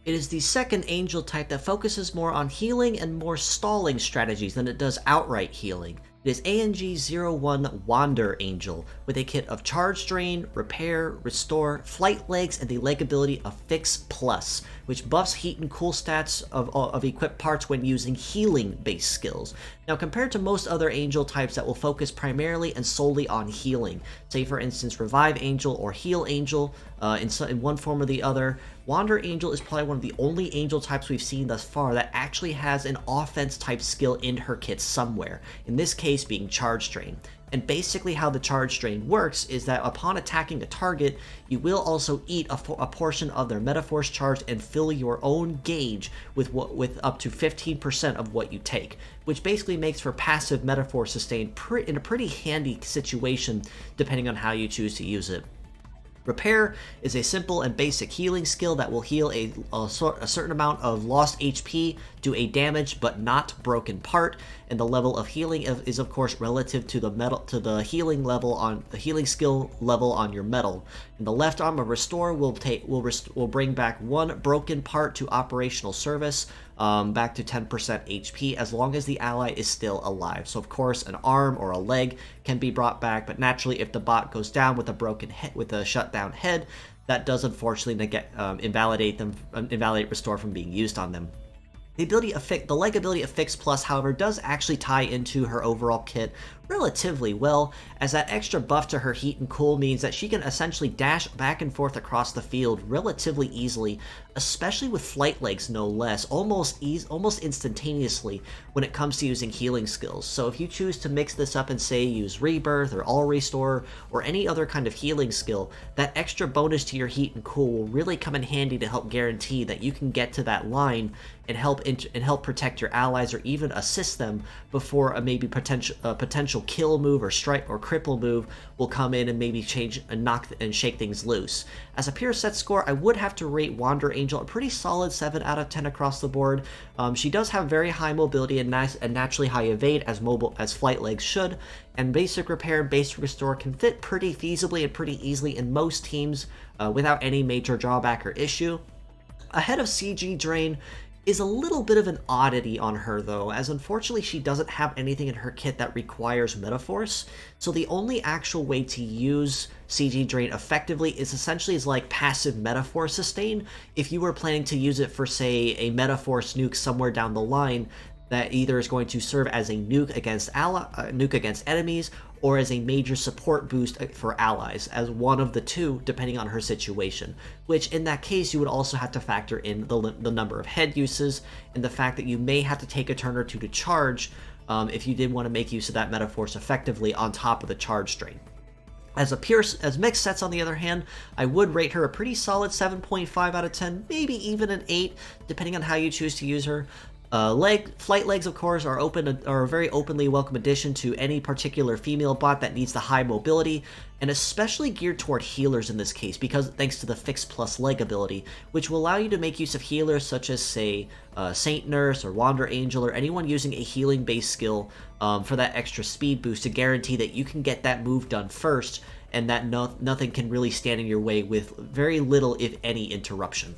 It is the second angel type that focuses more on healing and more stalling strategies than it does outright healing. It is ANG01 Wander Angel, with a kit of Charge Drain, Repair, Restore, Flight Legs, and the leg ability of Fix Plus, which buffs heat and cool stats of equipped parts when using healing-based skills. Now, compared to most other angel types that will focus primarily and solely on healing, say for instance Revive Angel or Heal Angel, in one form or the other, Wander Angel is probably one of the only angel types we've seen thus far that actually has an offense type skill in her kit somewhere, in this case being Charge Drain. And basically how the Charge Drain works is that upon attacking a target, you will also eat a portion of their Medaforce charge and fill your own gauge with up to 15% of what you take, which basically makes for passive Medaforce sustain in a pretty handy situation depending on how you choose to use it. Repair is a simple and basic healing skill that will heal a certain amount of lost HP to a damaged but not broken part, and the level of healing is of course relative to the healing skill level on your medal. In the left arm, a Restore will bring back one broken part to operational service, back to 10% HP as long as the ally is still alive. So of course an arm or a leg can be brought back, but naturally if the bot goes down with a broken head, with a shutdown head, that does unfortunately invalidate Restore from being used on them. The leg ability of Fix Plus, however, does actually tie into her overall kit relatively well, as that extra buff to her heat and cool means that she can essentially dash back and forth across the field relatively easily, especially with Flight Legs no less, almost instantaneously when it comes to using healing skills. So if you choose to mix this up and say use Rebirth or All Restore or any other kind of healing skill, that extra bonus to your heat and cool will really come in handy to help guarantee that you can get to that line and help protect your allies or even assist them before a potential kill move or strike or cripple move will come in and maybe change and knock and shake things loose. As a pure set score, I would have to rate Wander Angel a pretty solid 7 out of 10 across the board. She does have very high mobility and naturally high evade as Flight Legs should, and basic repair and basic restore can fit pretty feasibly and pretty easily in most teams without any major drawback or issue. Ahead of CG Drain is a little bit of an oddity on her though, as unfortunately she doesn't have anything in her kit that requires Medaforce, so the only actual way to use CG Drain effectively is essentially like passive Medaforce sustain if you were planning to use it for, say, a Medaforce nuke somewhere down the line that either is going to serve as a nuke against enemies or as a major support boost for allies, as one of the two depending on her situation, which in that case you would also have to factor in the number of head uses and the fact that you may have to take a turn or two to charge if you did want to make use of that Medaforce effectively on top of the Charge Drain. As mixed sets, on the other hand, I would rate her a pretty solid 7.5 out of 10, maybe even an 8, depending on how you choose to use her. Flight Legs, of course, are a very openly welcome addition to any particular female bot that needs the high mobility, and especially geared toward healers in this case, because thanks to the Fix Plus leg ability, which will allow you to make use of healers such as, say, Saint Nurse or Wander Angel or anyone using a healing-based skill for that extra speed boost to guarantee that you can get that move done first, and that nothing can really stand in your way with very little, if any, interruption.